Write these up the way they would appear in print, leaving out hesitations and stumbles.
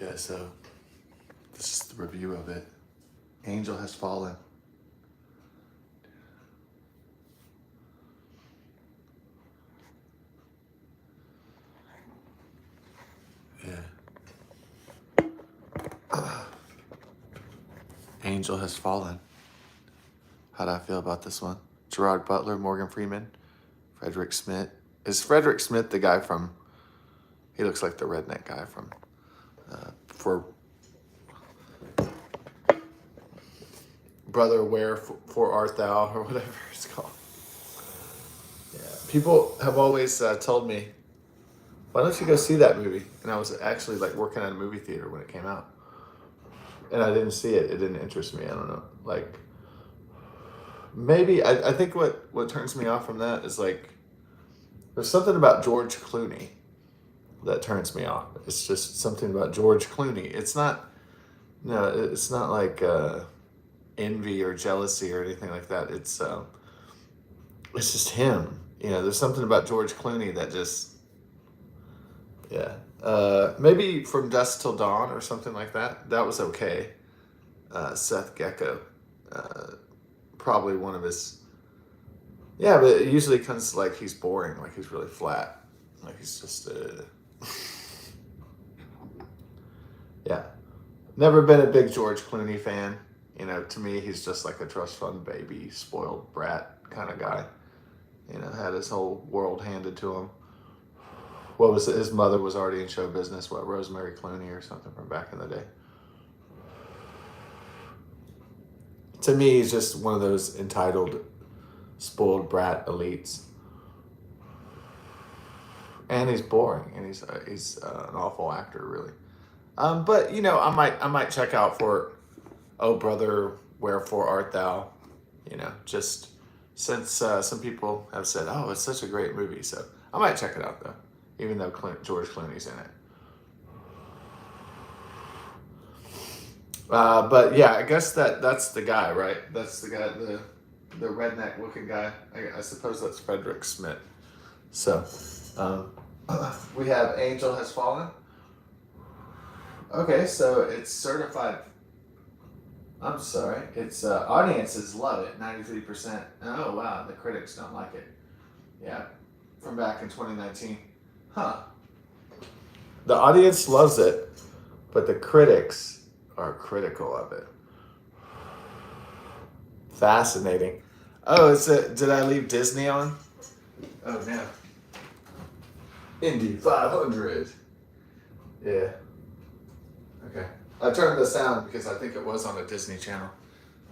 Yeah, so this is the review of it. Angel Has Fallen. Yeah. Angel Has Fallen. How do I feel about this one? Gerard Butler, Morgan Freeman, Frederick Smith. Is Frederick Smith the guy from? He looks like the redneck guy from for Brother Where for Art Thou or whatever it's called. Yeah, people have always told me, why don't you go see that movie? And I was actually like working at a movie theater when it came out, and I didn't see it. It didn't interest me. I don't know. Like maybe I think what turns me off from that is like there's something about George Clooney that turns me off. It's just something about George Clooney. It's not no, it's not like envy or jealousy or anything like that. It's just him. You know, there's something about George Clooney that just yeah. Maybe From Dusk Till Dawn or something like that. That was okay. Seth Gecko, uh, probably one of his. Yeah, but it usually comes like he's boring, like he's really flat, like he's just. Yeah, never been a big George Clooney fan. You know, to me, he's just like a trust fund baby, spoiled brat kind of guy. You know, had his whole world handed to him. What was it? His mother was already in show business. What, Rosemary Clooney or something from back in the day. To me, he's just one of those entitled, spoiled brat elites, and he's boring, and he's an awful actor, really. But you know, I might check out for Oh Brother, Wherefore Art Thou? You know, just since some people have said, oh, it's such a great movie, so I might check it out though, even though George Clooney's in it. But yeah, I guess that's the guy, right? That's the guy, the redneck looking guy. I suppose that's Frederick Smith. So um, we have Angel Has Fallen. Okay, so it's certified. I'm sorry. It's audiences love it, 93%. Oh wow, the critics don't like it. Yeah, from back in 2019. Huh. The audience loves it, but the critics are critical of it. Fascinating. Oh, did I leave Disney on? Oh no. Indy 500. Yeah. Okay. I turned the sound because I think it was on a Disney channel.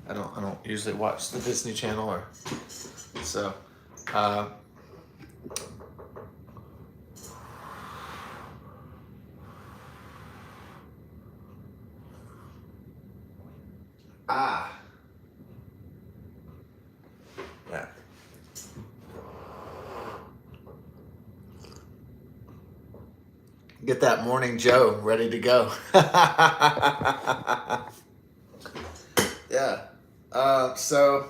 I don't usually watch the Disney Channel or so. Uh, ah. Yeah. Get that morning Joe ready to go. Yeah. So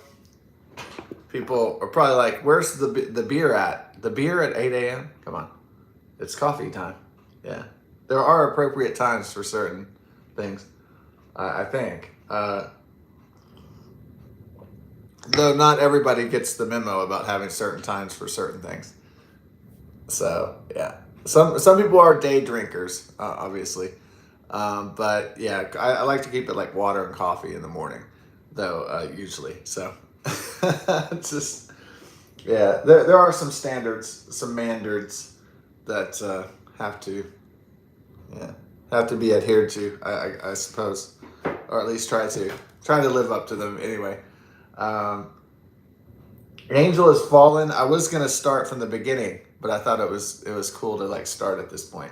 people are probably like, "Where's the beer at? The beer at 8 a.m. Come on, it's coffee time." Yeah, there are appropriate times for certain things. I think, though not everybody gets the memo about having certain times for certain things. So yeah, some people are day drinkers, obviously, but yeah, I like to keep it like water and coffee in the morning, though usually. So it's just yeah, there are some standards, some mandards that have to yeah have to be adhered to. I suppose, or at least try to live up to them anyway. Um, Angel Has Fallen. I was gonna start from the beginning, but I thought it was cool to like start at this point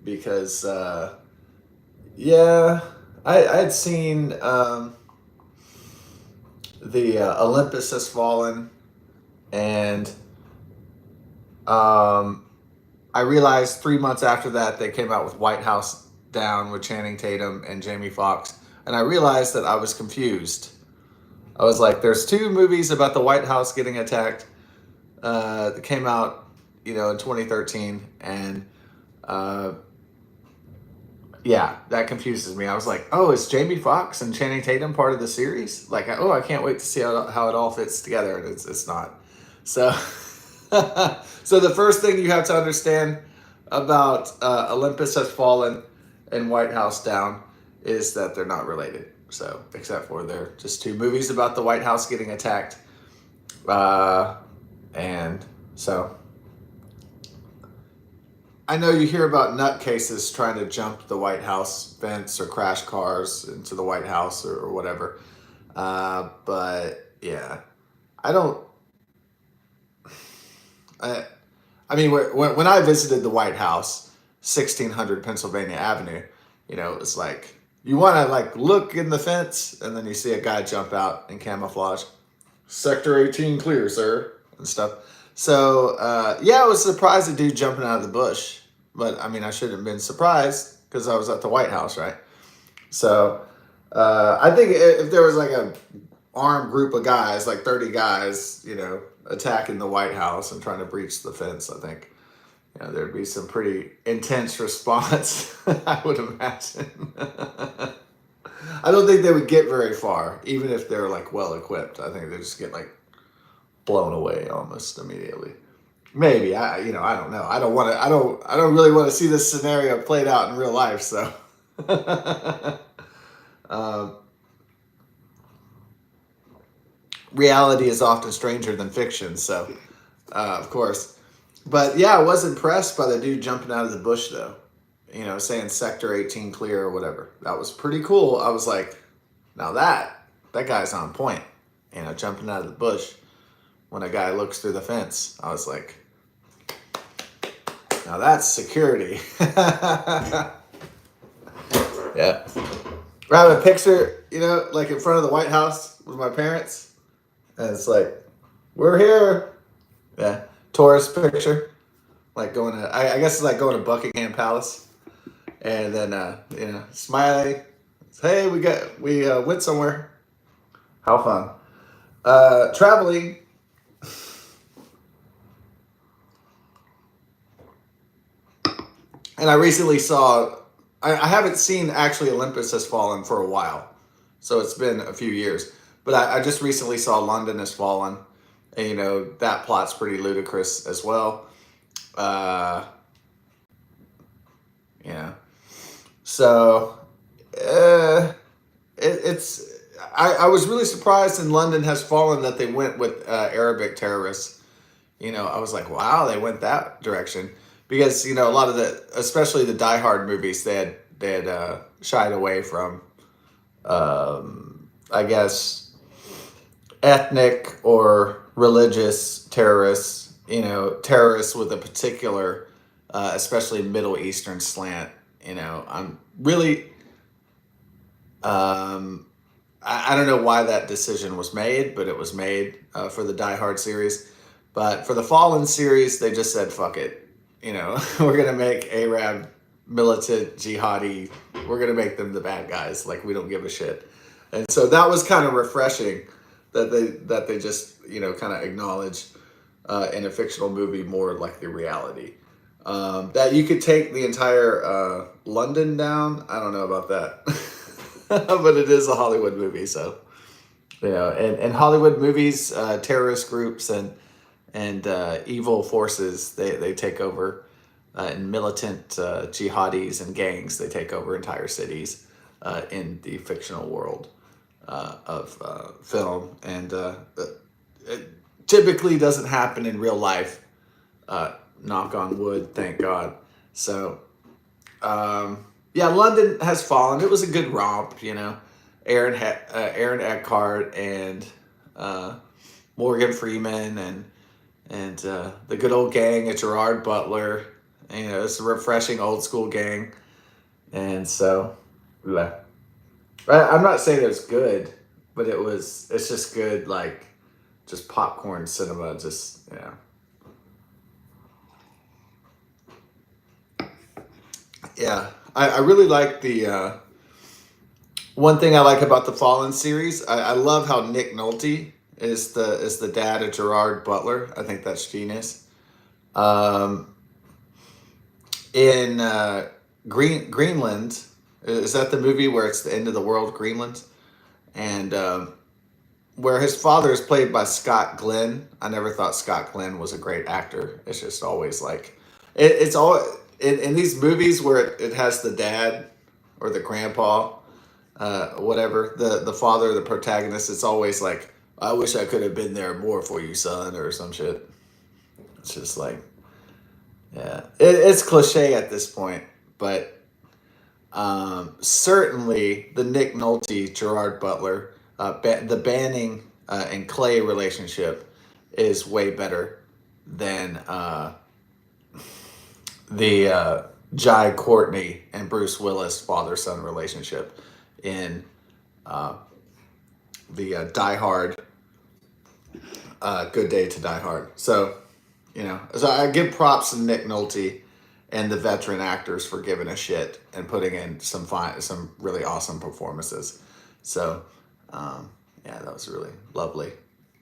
because yeah, I had seen the Olympus Has Fallen, and um, I realized 3 months after that they came out with White House Down with Channing Tatum and Jamie Foxx, and I realized that I was confused. I was like, "There's two movies about the White House getting attacked that came out, in 2013, and uh, Yeah, that confuses me. I was like, oh, is Jamie Foxx and Channing Tatum part of the series? Like, oh, I can't wait to see how it all fits together, and it's not. So, so the first thing you have to understand about Olympus Has Fallen and White House Down is that they're not related. So, except for they're just two movies about the White House getting attacked, uh, and so I know you hear about nutcases trying to jump the White House fence or crash cars into the White House or whatever. But yeah, I don't. I, I mean, when I visited the White House, 1600 Pennsylvania Avenue, it was like you want to like look in the fence, and then you see a guy jump out in camouflage. Sector 18 clear, sir, and stuff. So yeah, I was surprised the dude jumping out of the bush, but I mean, I shouldn't have been surprised because I was at the White House, right? So I think if there was like a armed group of guys, like 30 guys, attacking the White House and trying to breach the fence, I think there'd be some pretty intense response. I would imagine. I don't think they would get very far, even if they're like well equipped. I think they just get like blown away almost immediately. Maybe I don't know. I don't want to. I don't really want to see this scenario played out in real life. So, um, reality is often stranger than fiction. So, of course, but yeah, I was impressed by the dude jumping out of the bush though. Saying Sector 18 clear or whatever. That was pretty cool. I was like, now that guy's on point. Jumping out of the bush when a guy looks through the fence. I was like, now that's security. Yeah. I have a picture, like in front of the White House with my parents. And it's like, we're here. Yeah. Tourist picture. Like going to, I guess it's like going to Buckingham Palace. And then, smiling. Hey, we went somewhere. How fun. Traveling. And I recently saw, I haven't seen actually Olympus Has Fallen for a while. So it's been a few years. But I just recently saw London Has Fallen. And, that plot's pretty ludicrous as well. Yeah. So, it's. I was really surprised in London Has Fallen that they went with Arabic terrorists. I was like, wow, they went that direction because a lot of especially the Die Hard movies, they had shied away from, I guess, ethnic or religious terrorists. Terrorists with a particular, especially Middle Eastern slant. I'm really, I don't know why that decision was made, but it was made for the Die Hard series. But for the Fallen series, they just said, fuck it. We're going to make Arab militant jihadi. We're going to make them the bad guys. Like, we don't give a shit. And so that was kind of refreshing that they just, kind of acknowledge in a fictional movie more like the reality. That you could take the entire London down. I don't know about that. But it is a Hollywood movie, so in Hollywood movies, terrorist groups and evil forces they take over, and militant jihadis and gangs they take over entire cities in the fictional world of film, and it typically doesn't happen in real life. Knock on wood, thank God. So. Yeah, London Has Fallen. It was a good romp, Aaron Eckhart and Morgan Freeman and the good old gang at Gerard Butler. It's a refreshing old school gang, and so yeah. I'm not saying it was good, but it's just good, like just popcorn cinema. Just yeah. I really like the one thing I like about the Fallen series. I love how Nick Nolte is the dad of Gerard Butler. I think that's genius. In Greenland, Is that the movie where it's the end of the world, Greenland, and where his father is played by Scott Glenn? I never thought Scott Glenn was a great actor. It's just always like it's all in these movies where it has the dad or the grandpa, whatever the father, the protagonist. It's always like, I wish I could have been there more for you, son, or some shit. It's just like, yeah, it's cliche at this point, but certainly the Nick Nolte, Gerard Butler, the Banning and Clay relationship is way better than the Jai Courtney and Bruce Willis father son relationship in the Die Hard, Good Day to Die Hard. So, so I give props to Nick Nolte and the veteran actors for giving a shit and putting in some really awesome performances. So, yeah, that was really lovely.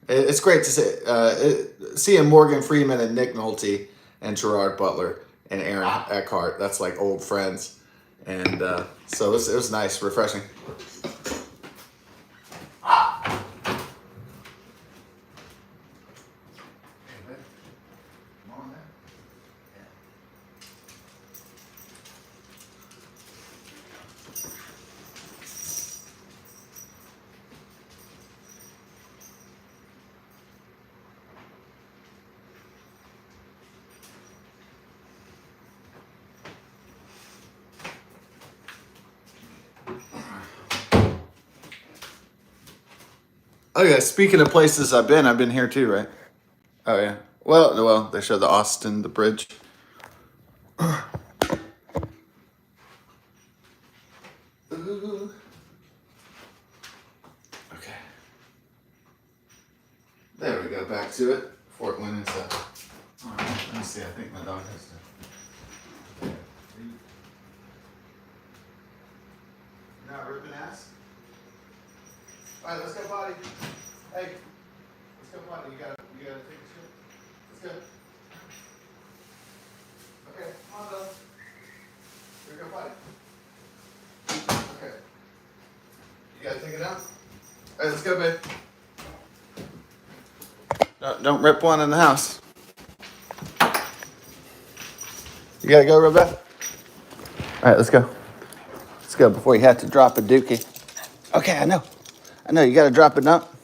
It's great to seeing Morgan Freeman and Nick Nolte and Gerard Butler and Aaron Eckhart. That's like old friends, and so it was nice, refreshing. Oh yeah, speaking of places I've been here too, right? Oh yeah. Well, they show the bridge. Ooh. Okay. There we go. Back to it. Before it went into. All right. Let me see. I think my dog has to. Not ripping ass. All right, let's go, potty. Hey, let's go, potty. You gotta take a shit. Let's go. Okay, come on, though. Here we go, potty. Okay. You gotta take it out. All right, let's go, babe. Don't rip one in the house. You gotta go, Rebecca. All right, let's go. Let's go before you have to drop a dookie. Okay, I know. You gotta drop it up.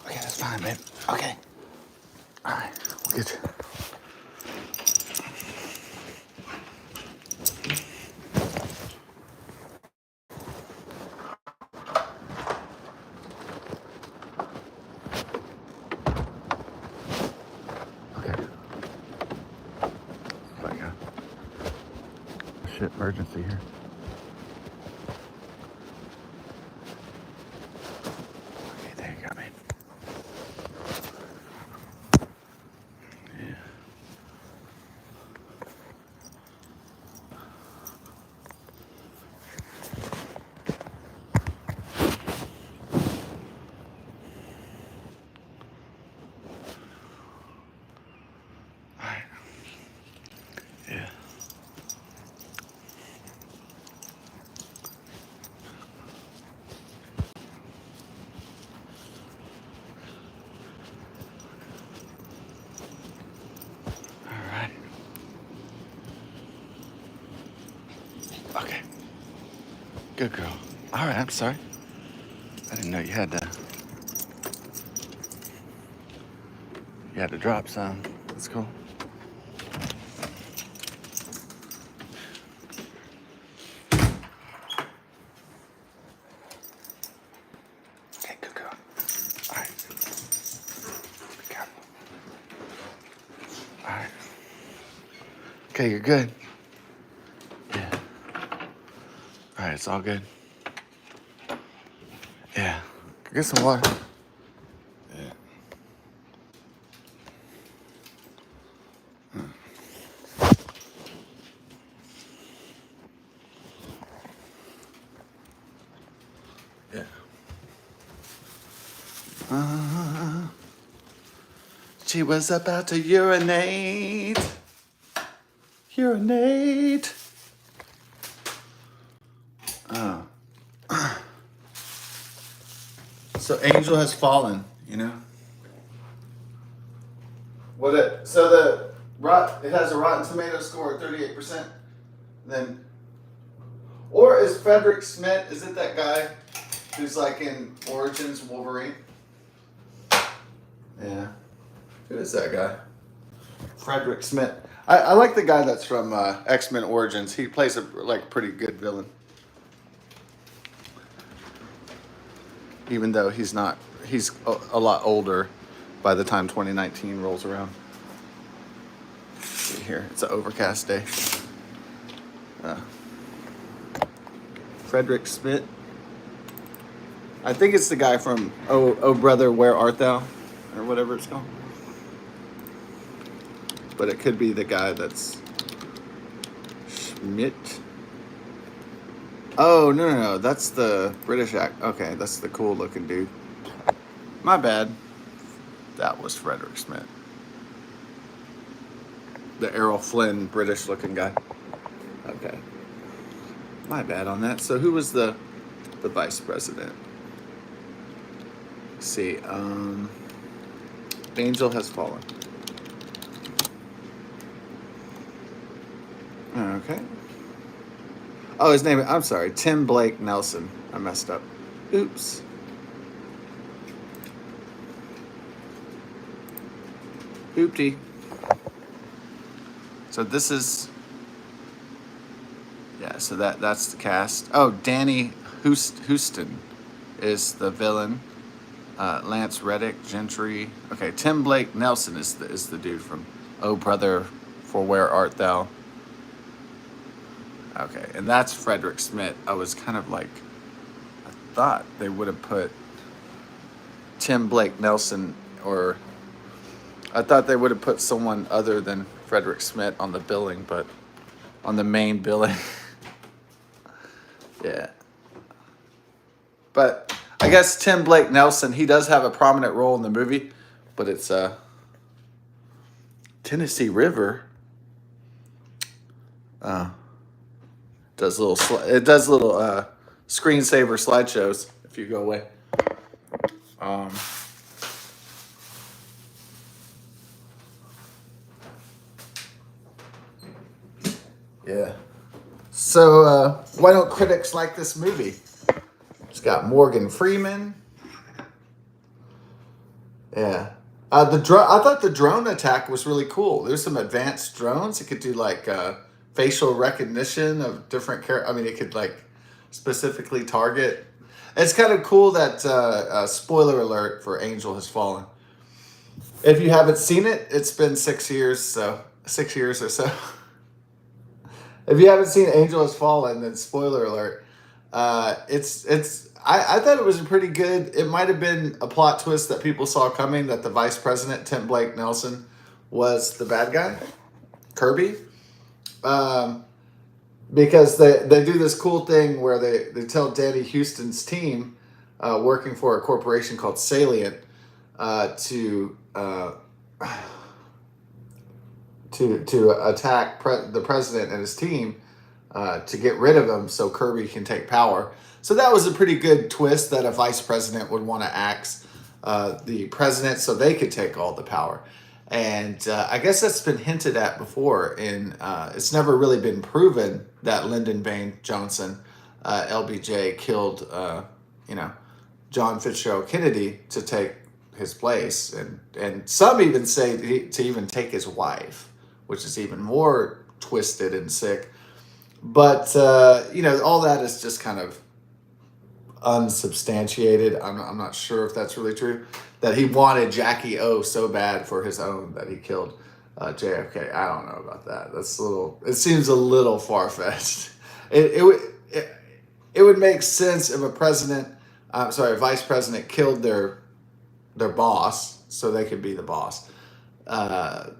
Okay, that's fine, babe. Okay. All right, we'll get you. Okay. Like a shit emergency here. Okay, there you go, babe. Okay. Good girl. All right, I'm sorry. I didn't know you had to drop some. That's cool. Okay, good girl. All right. Be careful. All right. Okay, you're good. Yeah. All right, it's all good. Yeah. Get some water. Yeah. Yeah. She was about to urinate. Urinate. So Angel has fallen, you know. So the it has a Rotten Tomato score of 38%. Then, or is Frederick Smith? Is it that guy who's like in Origins Wolverine? Yeah. Who is that guy? Frederick Smith. I like the guy that's from X-Men Origins. He plays a pretty good villain. Even though he's a lot older by the time 2019 rolls around. Let's see here, it's an overcast day. Frederick Smith. I think it's the guy from Oh Brother, Where Art Thou? Or whatever it's called. But it could be the guy that's Schmidt. Oh, no. That's the British act. Okay, that's the cool looking dude. My bad. That was Frederick Smith. The Errol Flynn British looking guy. Okay. My bad on that. So who was the vice president? Let's see. Angel has fallen. Okay. Oh, his name, I'm sorry, Tim Blake Nelson. I messed up. Oops. Oopty. So this is, yeah, so that's the cast. Oh, Danny Houston is the villain. Lance Reddick, Gentry. Okay, Tim Blake Nelson is the dude from Oh Brother, For Where Art Thou? Okay, and that's Frederick Smith. I was kind of like, I thought they would have put Tim Blake Nelson, or I thought they would have put someone other than Frederick Smith on the billing, but on the main billing. Yeah. But I guess Tim Blake Nelson, he does have a prominent role in the movie, but it's Tennessee River. It does little screensaver slideshows if you go away. Yeah. So why don't critics like this movie? It's got Morgan Freeman. Yeah. I thought the drone attack was really cool. There's some advanced drones. It could do like facial recognition of different characters. I mean, it could like specifically target. It's kind of cool that spoiler alert for Angel Has Fallen. If you haven't seen it, it's been 6 years or so. If you haven't seen Angel Has Fallen, then spoiler alert. I thought it was a pretty good. It might have been a plot twist that people saw coming, that the vice president, Tim Blake Nelson, was the bad guy, Kirby. Because they do this cool thing where they tell Danny Houston's team, working for a corporation called Salient, to attack the president and his team, to get rid of him so Kirby can take power. So that was a pretty good twist, that a vice president would want to axe the president so they could take all the power. And I guess that's been hinted at before. It's never really been proven that Lyndon Baines Johnson, LBJ, killed John Fitzgerald Kennedy to take his place, and some even say to even take his wife, which is even more twisted and sick. But all that is just kind of unsubstantiated. I'm not sure if that's really true, that he wanted Jackie O so bad for his own that he killed JFK. I don't know about that. It seems a little far-fetched. It would make sense if a vice president killed their boss so they could be the boss. I'm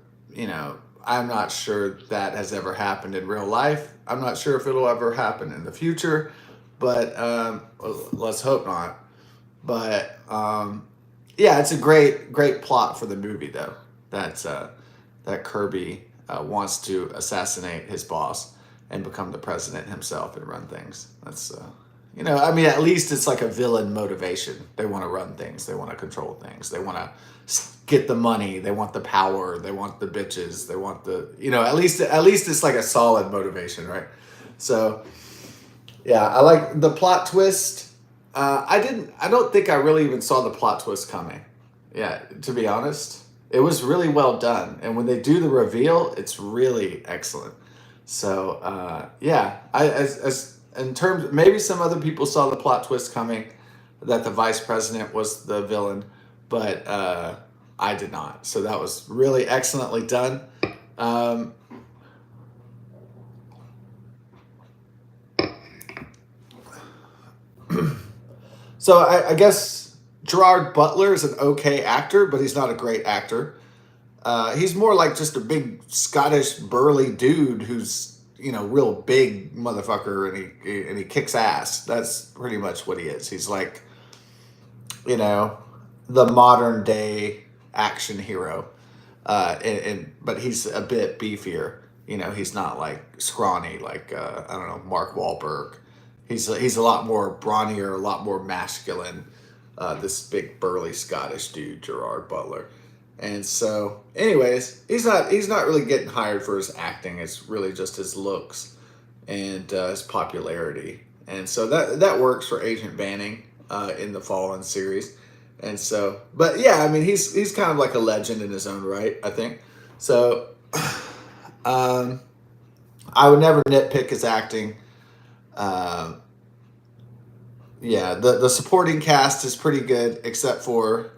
not sure that has ever happened in real life. I'm not sure if it'll ever happen in the future, but let's hope not. But it's a great plot for the movie, though. That Kirby wants to assassinate his boss and become the president himself and run things. That's You know, I mean, at least it's like a villain motivation. They want to run things. They want to control things. They want to get the money. They want the power. They want the bitches. They want the, you know, at least it's like a solid motivation, right? So yeah, I like the plot twist. I don't think I really even saw the plot twist coming. Yeah, to be honest, it was really well done, and when they do the reveal, it's really excellent. So yeah, as in terms, maybe some other people saw the plot twist coming, that the vice president was the villain, but I did not. So that was really excellently done. Um, so I guess Gerard Butler is an okay actor, but he's not a great actor. He's more like just a big Scottish burly dude who's, you know, real big motherfucker, and he kicks ass. That's pretty much what he is. He's like, you know, the modern day action hero, but he's a bit beefier. You know, he's not like scrawny like I don't know, Mark Wahlberg. He's a lot more brawnier, a lot more masculine. This big burly Scottish dude, Gerard Butler. And so, anyways, he's not really getting hired for his acting. It's really just his looks and his popularity. And so that works for Agent Banning in the Fallen series. And so, but yeah, I mean, he's kind of like a legend in his own right, I think. So, um, I would never nitpick his acting. Um, yeah, the supporting cast is pretty good, except for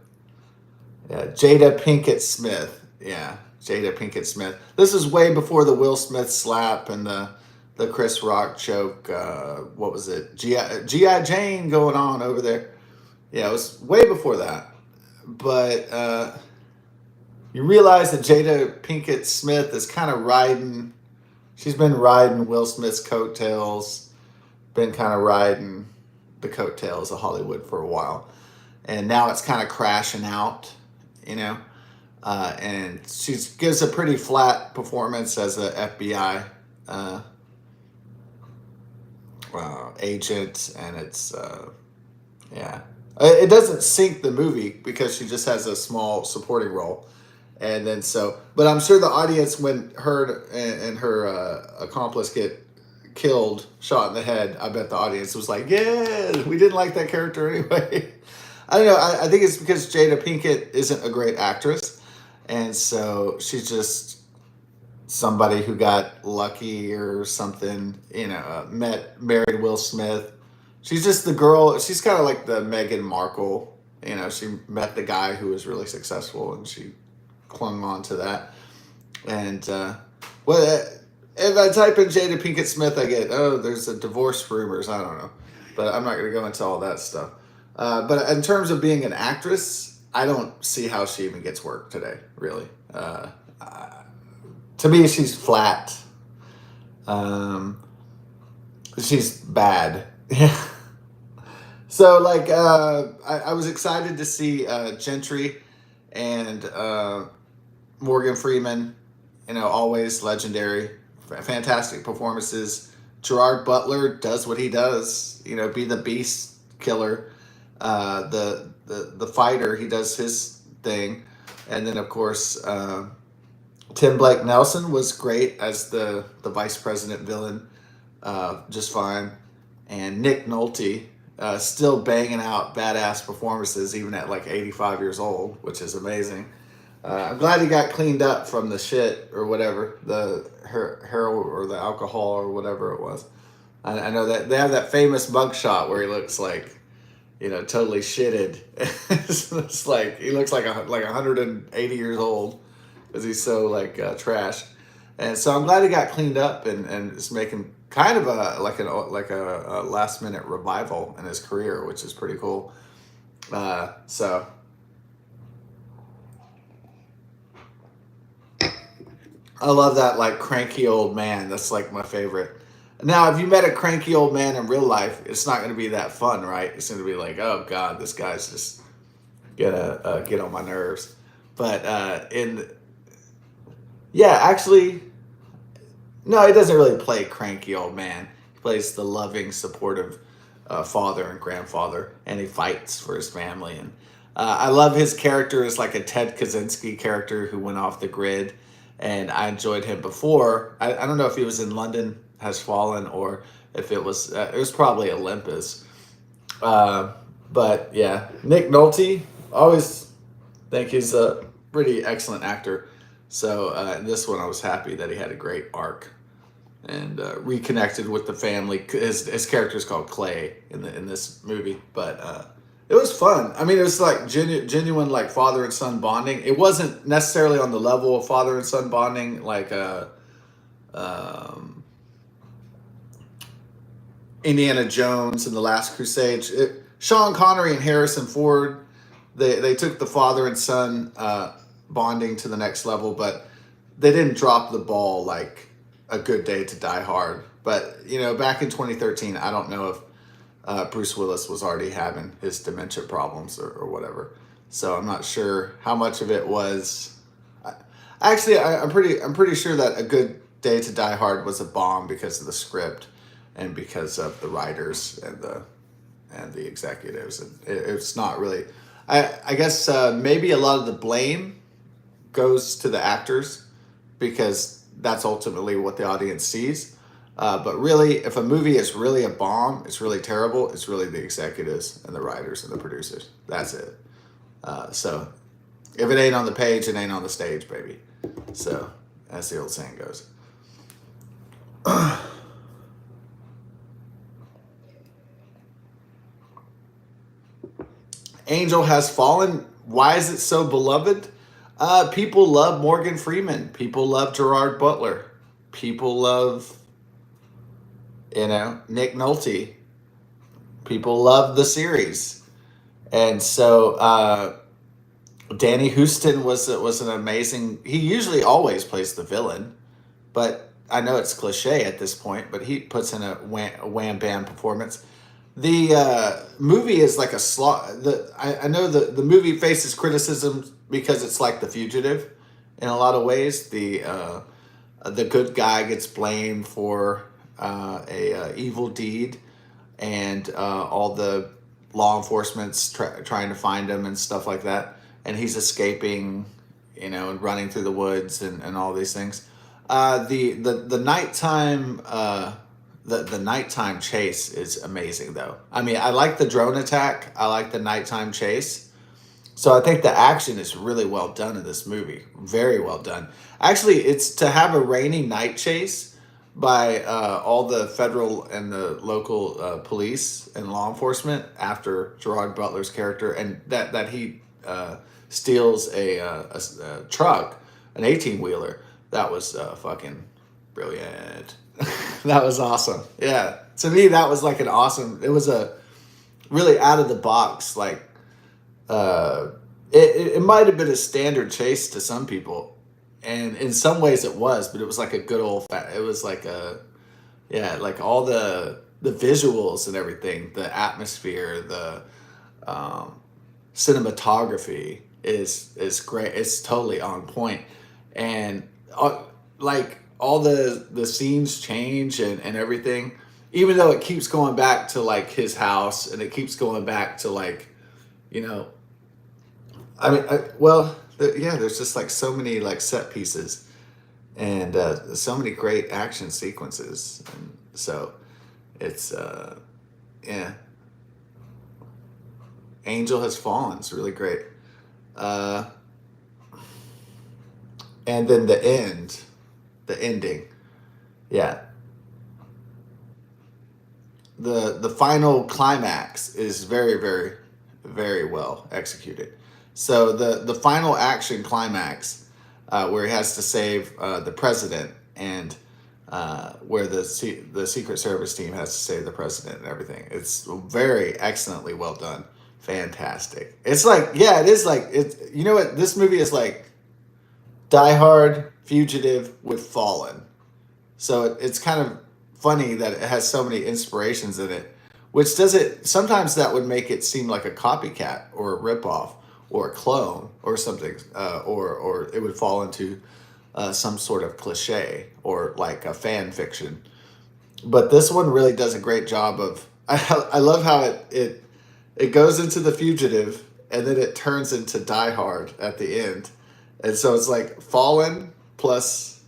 Jada Pinkett Smith. Yeah, Jada Pinkett Smith. This is way before the Will Smith slap and the Chris Rock choke. What was it? G.I. Jane going on over there. Yeah, it was way before that. But you realize that Jada Pinkett Smith is kind of riding. She's been riding Will Smith's coattails. Been kind of riding the coattails of Hollywood for a while, and now it's kind of crashing out. You know, and she gives a pretty flat performance as a FBI agent, and it's yeah, it doesn't sink the movie because she just has a small supporting role, and then so, but I'm sure the audience, when her and her accomplice get killed, shot in the head, I bet the audience was like, yeah, we didn't like that character anyway. I don't know. I think it's because Jada Pinkett isn't a great actress, and so she's just somebody who got lucky or something. You know, married Will Smith. She's just the girl. She's kind of like the Meghan Markle. You know, she met the guy who was really successful, and she clung on to that. And well, if I type in Jada Pinkett Smith, I get, oh, there's a divorce rumors. I don't know, but I'm not going to go into all that stuff. But in terms of being an actress, I don't see how she even gets work today, really. To me, she's flat. She's bad. Yeah. So, like, I was excited to see Gentry and Morgan Freeman, you know, always legendary, fantastic performances. Gerard Butler does what he does, you know, be the beast killer. The fighter, he does his thing, and then of course Tim Blake Nelson was great as the vice president villain, just fine, and Nick Nolte still banging out badass performances even at like 85 years old, which is amazing. I'm glad he got cleaned up from the shit or whatever, the heroin or the alcohol or whatever it was. I know that they have that famous mugshot where he looks like, you know, totally shitted. It's like he looks like 180 years old because he's so like trash. And so I'm glad he got cleaned up and is making kind of a last minute revival in his career, which is pretty cool. So I love that like cranky old man. That's like my favorite. Now, if you met a cranky old man in real life, it's not going to be that fun, right? It's going to be like, oh God, this guy's just gonna get on my nerves. But yeah, actually, no, he doesn't really play cranky old man. He plays the loving, supportive father and grandfather, and he fights for his family. And I love his character as like a Ted Kaczynski character who went off the grid, and I enjoyed him before. I don't know if he was in London Has Fallen or if it was probably Olympus. Uh, but yeah, Nick Nolte, always think he's a pretty excellent actor. So in this one, I was happy that he had a great arc and reconnected with the family. His character is called Clay in this movie, but it was fun. I mean, it was like genuine like father and son bonding. It wasn't necessarily on the level of father and son bonding like um, Indiana Jones and the Last Crusade. Sean Connery and Harrison Ford, they took the father and son bonding to the next level, but they didn't drop the ball like A Good Day to Die Hard. But back in 2013, I don't know if Bruce Willis was already having his dementia problems or whatever. So I'm not sure how much of it was. Actually, I'm pretty sure that A Good Day to Die Hard was a bomb because of the script and because of the writers and the executives. And it's not really. I guess maybe a lot of the blame goes to the actors because that's ultimately what the audience sees. But really, if a movie is really a bomb, it's really terrible, it's really the executives and the writers and the producers. That's it. So if it ain't on the page, it ain't on the stage, baby. So as the old saying goes. Angel Has Fallen. Why is it so beloved? People love Morgan Freeman. People love Gerard Butler. People love, Nick Nolte. People love the series. And so Danny Houston was an amazing. He usually always plays the villain, but I know it's cliche at this point. But he puts in a wham bam performance. The movie is like a slot. I know the movie faces criticism because it's like The Fugitive in a lot of ways. The good guy gets blamed for a evil deed, and all the law enforcement's trying to find him and stuff like that. And he's escaping, and running through the woods and all these things. The nighttime. The nighttime chase is amazing, though. I mean, I like the drone attack. I like the nighttime chase. So I think the action is really well done in this movie. Very well done. Actually, it's to have a rainy night chase by all the federal and the local police and law enforcement after Gerard Butler's character, and that he steals a truck, an 18-wheeler. That was fucking brilliant. That was awesome. Yeah. To me, that was like it was a really out of the box, like, it might have been a standard chase to some people. And in some ways it was, but it was like a good it was like like all the visuals and everything, the atmosphere, the cinematography is great. It's totally on point. And like, all the scenes change and everything, even though it keeps going back to like his house and it keeps going back to like, I mean, there's just like so many like set pieces and so many great action sequences. And so it's, yeah. Angel Has Fallen. It's really great. And then the ending. Yeah. The final climax is very, very, very well executed. So the final action climax, where he has to save the president, and where the Secret Service team has to save the president and everything. It's very excellently well done. Fantastic. It's like, it is like, you know what? This movie is like Die Hard, Fugitive with Fallen. So it's kind of funny that it has so many inspirations in it, which sometimes that would make it seem like a copycat or a ripoff or a clone or something, or it would fall into some sort of cliche or like a fan fiction. But this one really does a great job of I love how it goes into The Fugitive and then it turns into Die Hard at the end, and so it's like Fallen plus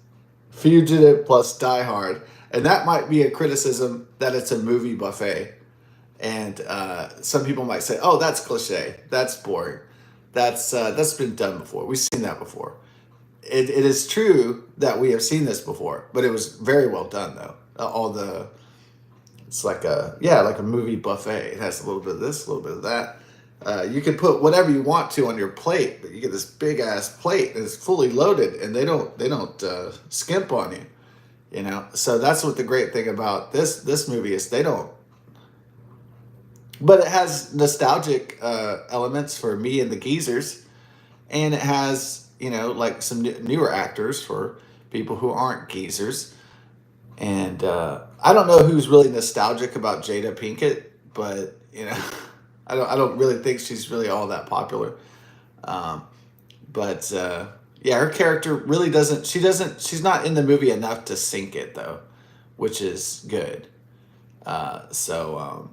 Fugitive plus Die Hard, and that might be a criticism that it's a movie buffet. And some people might say, "Oh, that's cliche. That's boring. That's been done before. We've seen that before." It is true that we have seen this before, but it was very well done though. All the It's like a movie buffet. It has a little bit of this, a little bit of that. You can put whatever you want to on your plate, but you get this big ass plate and it's fully loaded, and they don't skimp on you. You know, so that's what the great thing about this movie is. They don't, but it has nostalgic elements for me and the geezers, and it has like some newer actors for people who aren't geezers. And I don't know who's really nostalgic about Jada Pinkett, but I don't really think she's really all that popular. Um, but yeah, her character really doesn't. She's not in the movie enough to sink it though, which is good. So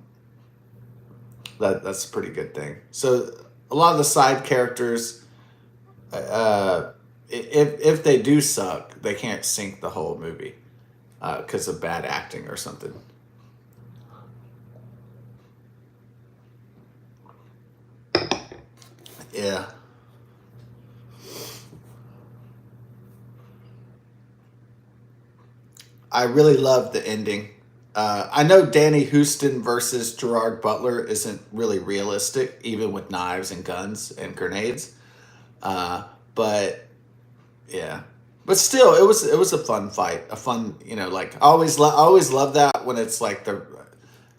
that's a pretty good thing. So a lot of the side characters, if they do suck, they can't sink the whole movie because of bad acting or something. Yeah, I really love the ending. I know Danny Houston versus Gerard Butler isn't really realistic, even with knives and guns and grenades. Uh, but yeah, but still, it was a fun fight, a fun like I always love that when it's like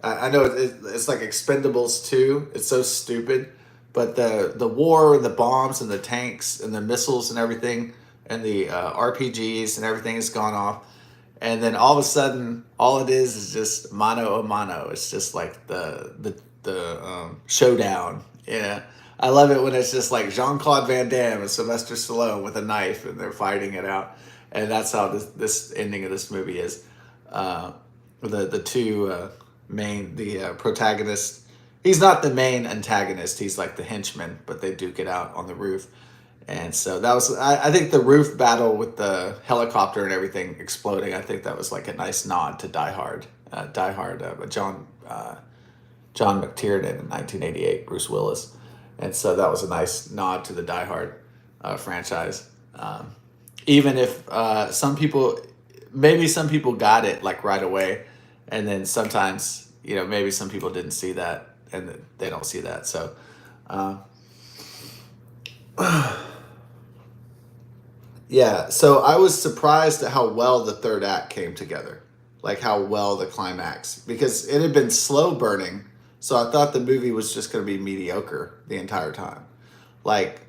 I know it's like Expendables 2. It's so stupid, but the war and the bombs and the tanks and the missiles and everything and the RPGs and everything has gone off, and then all of a sudden, all it is just mano a mano. It's just like the showdown. Yeah, I love it when it's just like Jean Claude Van Damme and Sylvester Stallone with a knife and they're fighting it out, and that's how this ending of this movie is. Uh, the two main the protagonist. He's not the main antagonist. He's like the henchman, but they duke it out on the roof. And so that was, I think the roof battle with the helicopter and everything exploding, I think that was like a nice nod to Die Hard. Die Hard, with John McTiernan in 1988, Bruce Willis. And so that was a nice nod to the Die Hard franchise. Even if maybe some people got it like right away, and then sometimes, maybe some people didn't see that and they don't see that. So, uh, yeah, so I was surprised at how well the third act came together, like how well the climax, because it had been slow burning. So I thought the movie was just going to be mediocre the entire time. Like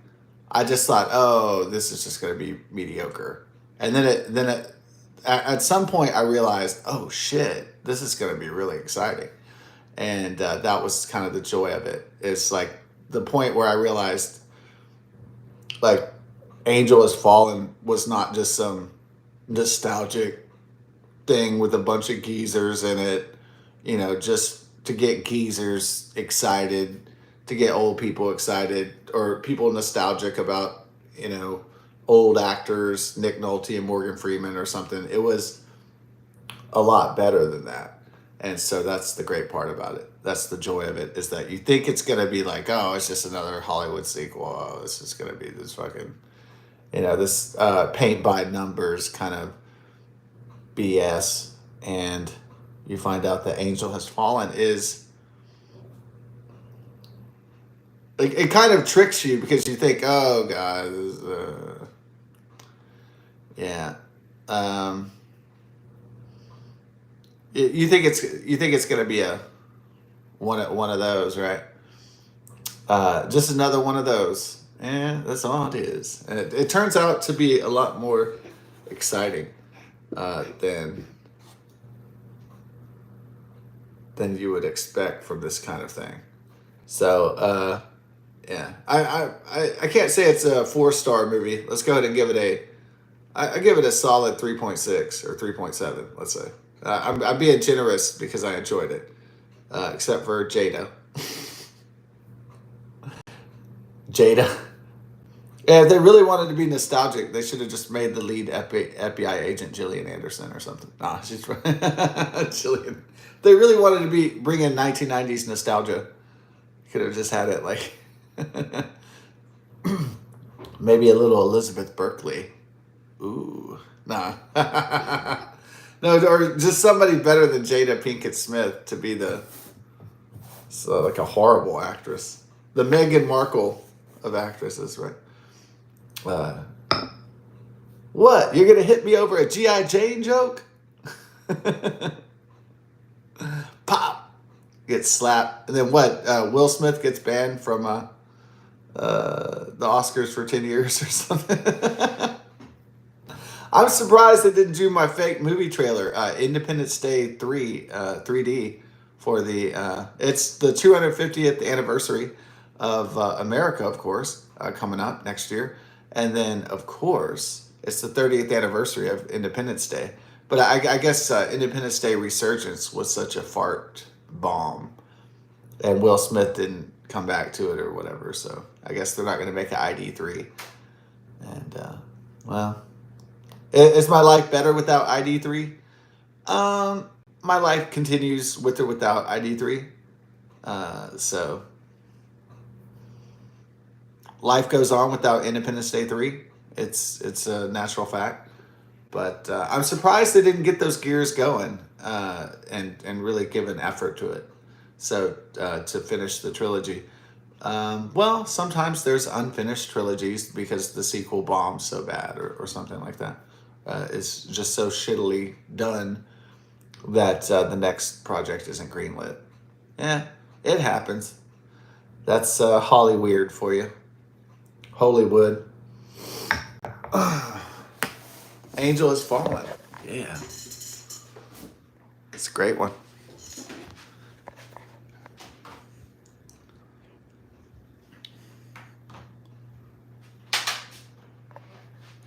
I just thought, oh, this is just going to be mediocre, and at some point I realized, oh shit, this is going to be really exciting, and that was kind of the joy of it. It's like the point where I realized, like, Angel Has Fallen was not just some nostalgic thing with a bunch of geezers in it, just to get geezers excited, to get old people excited, or people nostalgic about, you know, old actors, Nick Nolte and Morgan Freeman or something. It was a lot better than that. And so that's the great part about it. That's the joy of it, is that you think it's going to be like, oh, it's just another Hollywood sequel. Oh, this is going to be this fucking, this paint by numbers kind of BS. And you find out that Angel Has Fallen is, like, it kind of tricks you because you think, oh, God, this is, yeah. Um, you think it's gonna be a one of those, right? Just another one of those. That's all it is. And it turns out to be a lot more exciting than you would expect from this kind of thing. So yeah, I can't say it's a 4-star movie. Let's go ahead and give it I give it a solid 3.6 or 3.7. Let's say I'm being generous because I enjoyed it. except for Jada. Jada. Yeah, if they really wanted to be nostalgic, they should have just made the lead FBI agent Gillian Anderson or something. Nah, she's Gillian. They really wanted to bring in 1990s nostalgia. Could have just had it like maybe a little Elizabeth Berkley. Ooh, nah. No, or just somebody better than Jada Pinkett Smith to be like a horrible actress. The Meghan Markle of actresses, right? What? You're gonna hit me over a G.I. Jane joke? Pop! Gets slapped. And then what? Will Smith gets banned from the Oscars for 10 years or something. I'm surprised they didn't do my fake movie trailer, Independence Day 3, 3D, for it's the 250th anniversary of America, of course, coming up next year. And then, of course, it's the 30th anniversary of Independence Day. But I guess Independence Day Resurgence was such a fart bomb. And Will Smith didn't come back to it or whatever. So I guess they're not going to make an ID3. And, well, is my life better without ID3? My life continues with or without ID3. So life goes on without Independence Day 3. It's a natural fact. But I'm surprised they didn't get those gears going and really give an effort to it. So to finish the trilogy. Well, sometimes there's unfinished trilogies because the sequel bombs so bad or something like that. It's just so shittily done that the next project isn't greenlit. Yeah, it happens. That's Hollywood for you. Hollywood. Angel Has Fallen. Yeah. It's a great one.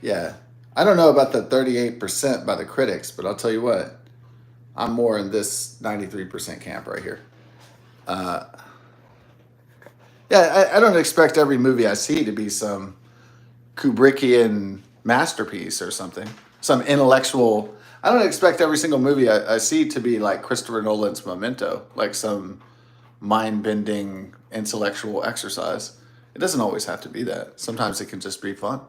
Yeah. I don't know about the 38% by the critics, but I'll tell you what. I'm more in this 93% camp right here. Yeah, I don't expect every movie I see to be some Kubrickian masterpiece or something. Some intellectual. I don't expect every single movie I see to be like Christopher Nolan's Memento, like some mind-bending intellectual exercise. It doesn't always have to be that. Sometimes it can just be fun.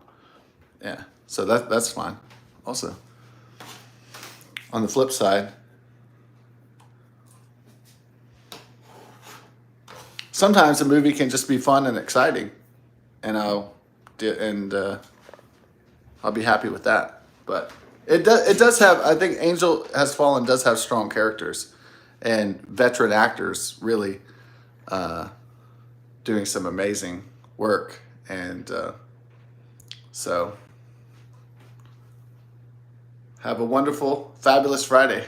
Yeah, so that's fine. Also, on the flip side, sometimes a movie can just be fun and exciting, and I'll be happy with that. But it does have. I think Angel Has Fallen does have strong characters, and veteran actors really doing some amazing work, and so have a wonderful, fabulous Friday.